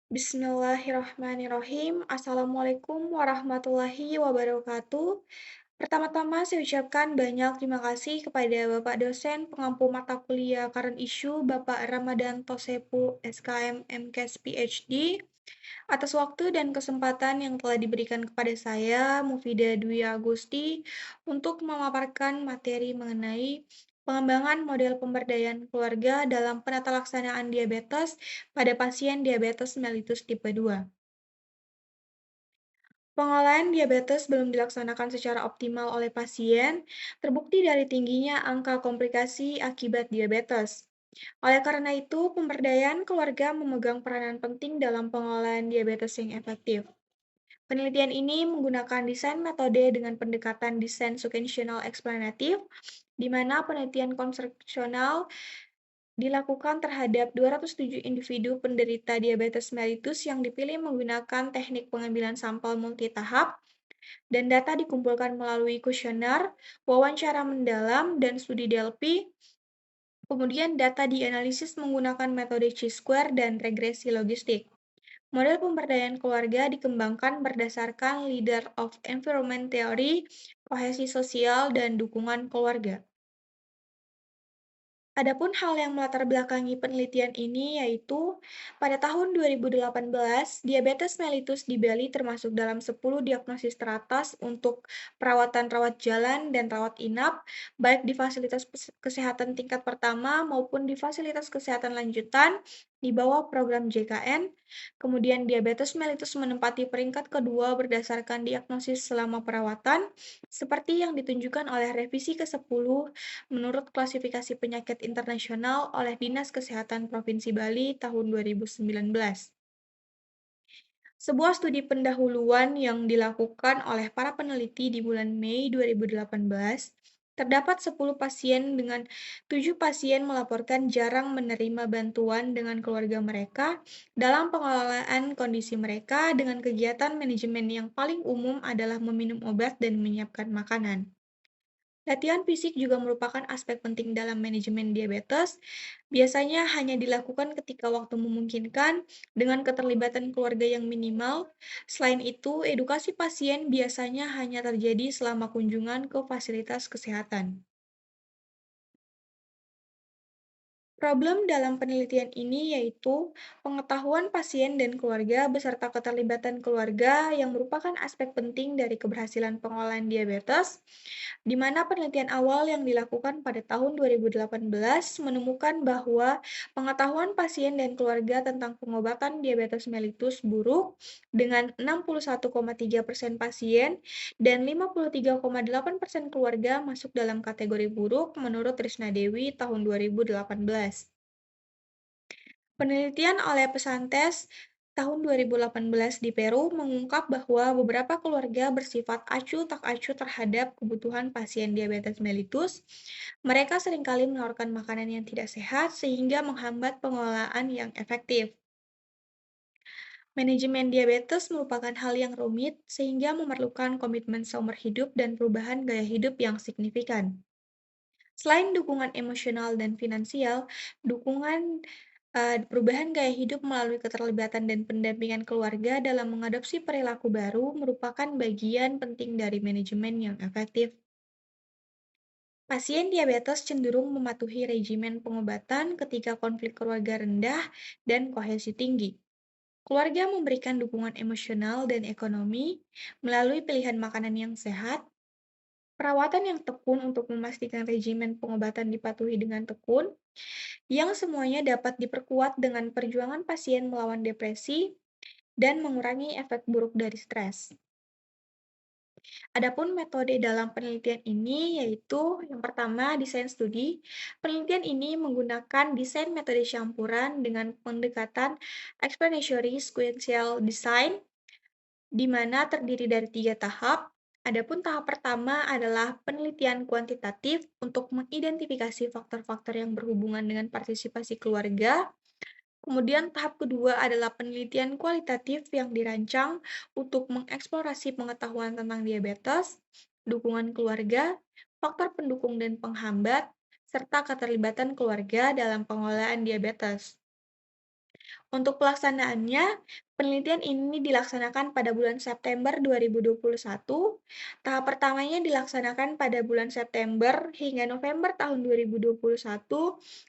Bismillahirrahmanirrahim. Assalamualaikum warahmatullahi wabarakatuh. Pertama-tama saya ucapkan banyak terima kasih kepada Bapak dosen pengampu mata kuliah Current Issue Bapak Ramadan Tosepu SKM MKes PhD atas waktu dan kesempatan yang telah diberikan kepada saya, Mufida Dwi Agusti, untuk memaparkan materi mengenai pengembangan model pemberdayaan keluarga dalam penata laksanaan diabetes pada pasien diabetes mellitus tipe 2. Pengolahan diabetes belum dilaksanakan secara optimal oleh pasien, terbukti dari tingginya angka komplikasi akibat diabetes. Oleh karena itu, pemberdayaan keluarga memegang peranan penting dalam pengolahan diabetes yang efektif. Penelitian ini menggunakan desain metode dengan pendekatan desain sequential explanative, di mana penelitian konsepsional dilakukan terhadap 207 individu penderita diabetes mellitus yang dipilih menggunakan teknik pengambilan sampel multitahap, dan data dikumpulkan melalui kuesioner, wawancara mendalam, dan studi Delphi. Kemudian data dianalisis menggunakan metode chi-square dan regresi logistik. Model pemberdayaan keluarga dikembangkan berdasarkan Leader of Environment Theory, kohesi sosial, dan dukungan keluarga. Adapun hal yang melatar belakangi penelitian ini yaitu pada tahun 2018, diabetes mellitus di Bali termasuk dalam 10 diagnosis teratas untuk perawatan rawat jalan dan rawat inap, baik di fasilitas kesehatan tingkat pertama maupun di fasilitas kesehatan lanjutan di bawah program JKN. Kemudian diabetes mellitus menempati peringkat kedua berdasarkan diagnosis selama perawatan, seperti yang ditunjukkan oleh revisi ke-10 menurut klasifikasi penyakit internasional oleh Dinas Kesehatan Provinsi Bali tahun 2019. Sebuah studi pendahuluan yang dilakukan oleh para peneliti di bulan Mei 2018, terdapat 10 pasien dengan 7 pasien melaporkan jarang menerima bantuan dengan keluarga mereka dalam pengelolaan kondisi mereka dengan kegiatan manajemen yang paling umum adalah meminum obat dan menyiapkan makanan. Latihan fisik juga merupakan aspek penting dalam manajemen diabetes. Biasanya hanya dilakukan ketika waktu memungkinkan dengan keterlibatan keluarga yang minimal. Selain itu, edukasi pasien biasanya hanya terjadi selama kunjungan ke fasilitas kesehatan. Problem dalam penelitian ini yaitu pengetahuan pasien dan keluarga beserta keterlibatan keluarga yang merupakan aspek penting dari keberhasilan pengolahan diabetes, di mana penelitian awal yang dilakukan pada tahun 2018 menemukan bahwa pengetahuan pasien dan keluarga tentang pengobatan diabetes mellitus buruk dengan 61,3% pasien dan 53,8% keluarga masuk dalam kategori buruk menurut Trisna Dewi tahun 2018. Penelitian oleh Pesantes tahun 2018 di Peru mengungkap bahwa beberapa keluarga bersifat acuh tak acuh terhadap kebutuhan pasien diabetes mellitus. Mereka seringkali menawarkan makanan yang tidak sehat sehingga menghambat pengelolaan yang efektif. Manajemen diabetes merupakan hal yang rumit sehingga memerlukan komitmen seumur hidup dan perubahan gaya hidup yang signifikan. Selain dukungan emosional dan finansial, dukungan perubahan gaya hidup melalui keterlibatan dan pendampingan keluarga dalam mengadopsi perilaku baru merupakan bagian penting dari manajemen yang efektif. Pasien diabetes cenderung mematuhi regimen pengobatan ketika konflik keluarga rendah dan kohesi tinggi. Keluarga memberikan dukungan emosional dan ekonomi melalui pilihan makanan yang sehat, perawatan yang tekun untuk memastikan regimen pengobatan dipatuhi dengan tekun, yang semuanya dapat diperkuat dengan perjuangan pasien melawan depresi dan mengurangi efek buruk dari stres. Adapun metode dalam penelitian ini yaitu yang pertama desain studi. Penelitian ini menggunakan desain metode campuran dengan pendekatan explanatory sequential design di mana terdiri dari 3 tahap. Adapun tahap pertama adalah penelitian kuantitatif untuk mengidentifikasi faktor-faktor yang berhubungan dengan partisipasi keluarga. Kemudian tahap kedua adalah penelitian kualitatif yang dirancang untuk mengeksplorasi pengetahuan tentang diabetes, dukungan keluarga, faktor pendukung dan penghambat, serta keterlibatan keluarga dalam pengolahan diabetes. Untuk pelaksanaannya, penelitian ini dilaksanakan pada bulan September 2021. Tahap pertamanya dilaksanakan pada bulan September hingga November tahun 2021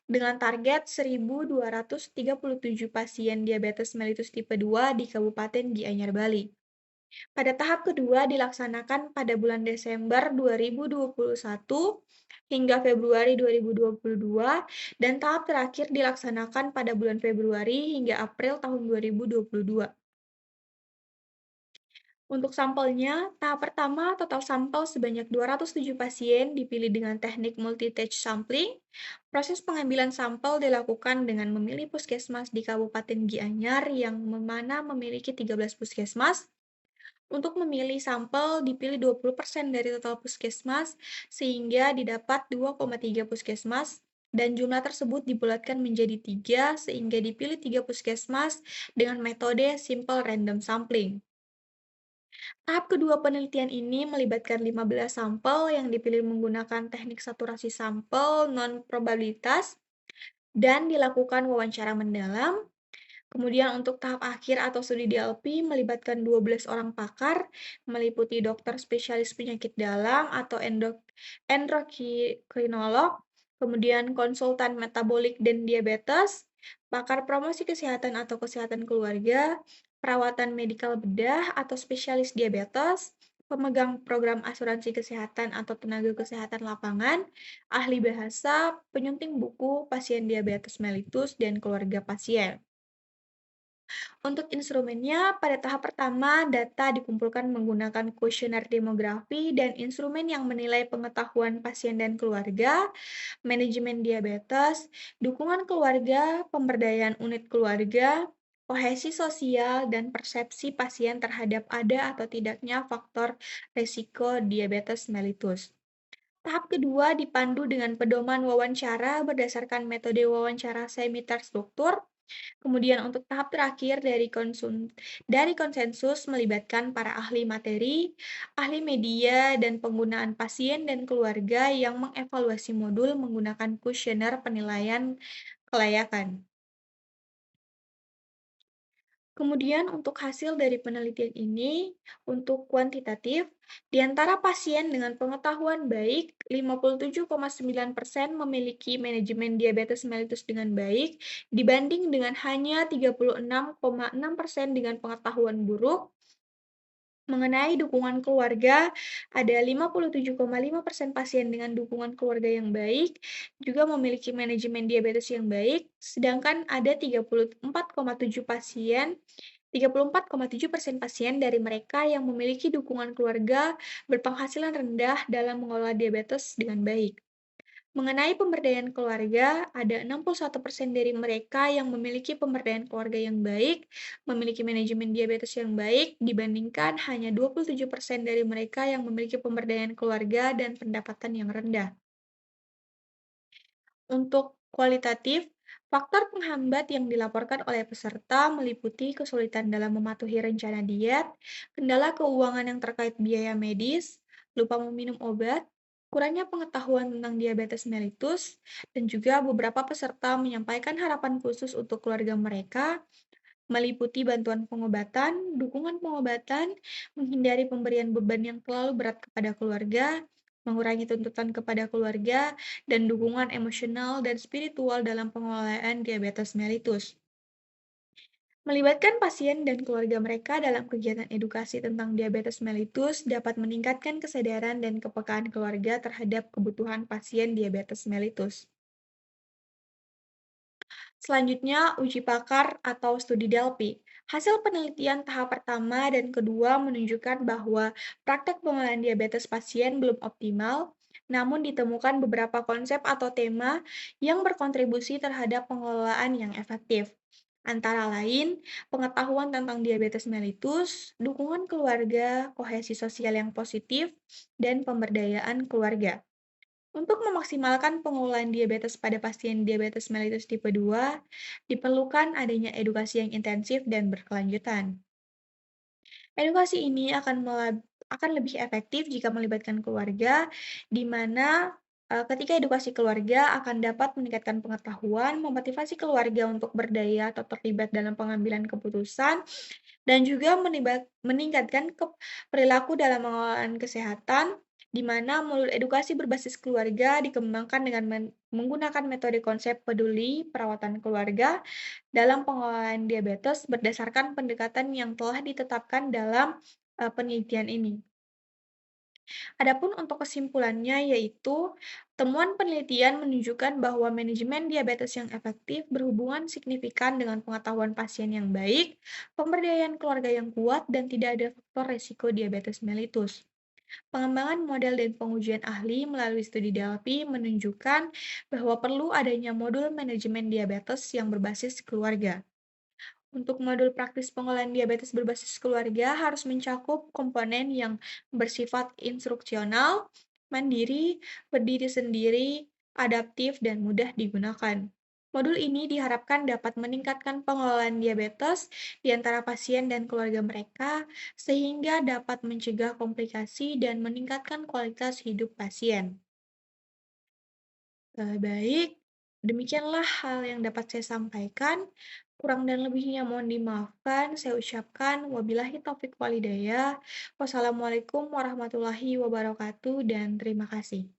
dengan target 1.237 pasien diabetes mellitus tipe 2 di Kabupaten Gianyar, Bali. Pada tahap kedua dilaksanakan pada bulan Desember 2021 hingga Februari 2022 dan tahap terakhir dilaksanakan pada bulan Februari hingga April tahun 2022. Untuk sampelnya, tahap pertama total sampel sebanyak 207 pasien dipilih dengan teknik multi-touch sampling. Proses pengambilan sampel dilakukan dengan memilih puskesmas di Kabupaten Gianyar yang mana memiliki 13 puskesmas. Untuk memilih sampel, dipilih 20% dari total puskesmas, sehingga didapat 2,3 puskesmas, dan jumlah tersebut dibulatkan menjadi 3, sehingga dipilih 3 puskesmas dengan metode simple random sampling. Tahap kedua penelitian ini melibatkan 15 sampel yang dipilih menggunakan teknik saturasi sampel non-probabilitas dan dilakukan wawancara mendalam. Kemudian untuk tahap akhir atau studi DLP melibatkan 12 orang pakar, meliputi dokter spesialis penyakit dalam atau endokrinolog, kemudian konsultan metabolik dan diabetes, pakar promosi kesehatan atau kesehatan keluarga, perawatan medikal bedah atau spesialis diabetes, pemegang program asuransi kesehatan atau tenaga kesehatan lapangan, ahli bahasa, penyunting buku, pasien diabetes mellitus, dan keluarga pasien. Untuk instrumennya, pada tahap pertama, data dikumpulkan menggunakan kuesioner demografi dan instrumen yang menilai pengetahuan pasien dan keluarga, manajemen diabetes, dukungan keluarga, pemberdayaan unit keluarga, kohesi sosial, dan persepsi pasien terhadap ada atau tidaknya faktor risiko diabetes mellitus. Tahap kedua dipandu dengan pedoman wawancara berdasarkan metode wawancara semi terstruktur. Kemudian untuk tahap terakhir dari konsensus melibatkan para ahli materi, ahli media, dan penggunaan pasien dan keluarga yang mengevaluasi modul menggunakan kuesioner penilaian kelayakan. Kemudian untuk hasil dari penelitian ini, untuk kuantitatif, di antara pasien dengan pengetahuan baik, 57,9% memiliki manajemen diabetes mellitus dengan baik, dibanding dengan hanya 36,6% dengan pengetahuan buruk. Mengenai dukungan keluarga, ada 57,5% pasien dengan dukungan keluarga yang baik, juga memiliki manajemen diabetes yang baik, sedangkan ada 34,7% pasien dari mereka yang memiliki dukungan keluarga berpenghasilan rendah dalam mengelola diabetes dengan baik. Mengenai pemberdayaan keluarga, ada 61% dari mereka yang memiliki pemberdayaan keluarga yang baik, memiliki manajemen diabetes yang baik, dibandingkan hanya 27% dari mereka yang memiliki pemberdayaan keluarga dan pendapatan yang rendah. Untuk kualitatif, faktor penghambat yang dilaporkan oleh peserta meliputi kesulitan dalam mematuhi rencana diet, kendala keuangan yang terkait biaya medis, lupa meminum obat, kurangnya pengetahuan tentang diabetes mellitus, dan juga beberapa peserta menyampaikan harapan khusus untuk keluarga mereka, meliputi bantuan pengobatan, dukungan pengobatan, menghindari pemberian beban yang terlalu berat kepada keluarga, mengurangi tuntutan kepada keluarga, dan dukungan emosional dan spiritual dalam pengelolaan diabetes mellitus. Melibatkan pasien dan keluarga mereka dalam kegiatan edukasi tentang diabetes mellitus dapat meningkatkan kesadaran dan kepekaan keluarga terhadap kebutuhan pasien diabetes mellitus. Selanjutnya, uji pakar atau studi Delphi. Hasil penelitian tahap pertama dan kedua menunjukkan bahwa praktek pengelolaan diabetes pasien belum optimal, namun ditemukan beberapa konsep atau tema yang berkontribusi terhadap pengelolaan yang efektif. Antara lain, pengetahuan tentang diabetes mellitus, dukungan keluarga, kohesi sosial yang positif, dan pemberdayaan keluarga. Untuk memaksimalkan pengelolaan diabetes pada pasien diabetes mellitus tipe 2, diperlukan adanya edukasi yang intensif dan berkelanjutan. Edukasi ini akan lebih efektif jika melibatkan keluarga, di mana Ketika edukasi keluarga akan dapat meningkatkan pengetahuan, memotivasi keluarga untuk berdaya atau terlibat dalam pengambilan keputusan, dan juga meningkatkan perilaku dalam pengelolaan kesehatan, di mana modul edukasi berbasis keluarga dikembangkan dengan menggunakan metode konsep peduli perawatan keluarga dalam pengelolaan diabetes berdasarkan pendekatan yang telah ditetapkan dalam penelitian ini. Adapun untuk kesimpulannya yaitu, temuan penelitian menunjukkan bahwa manajemen diabetes yang efektif berhubungan signifikan dengan pengetahuan pasien yang baik, pemberdayaan keluarga yang kuat, dan tidak ada faktor resiko diabetes mellitus. Pengembangan model dan pengujian ahli melalui studi Delphi menunjukkan bahwa perlu adanya modul manajemen diabetes yang berbasis keluarga. Untuk modul praktis pengolahan diabetes berbasis keluarga harus mencakup komponen yang bersifat instruksional, mandiri, berdiri sendiri, adaptif, dan mudah digunakan. Modul ini diharapkan dapat meningkatkan pengelolaan diabetes di antara pasien dan keluarga mereka, sehingga dapat mencegah komplikasi dan meningkatkan kualitas hidup pasien. Baik, demikianlah hal yang dapat saya sampaikan. Kurang dan lebihnya mohon dimaafkan. Saya ucapkan wabillahi taufik walhidayah. Wassalamualaikum warahmatullahi wabarakatuh dan terima kasih.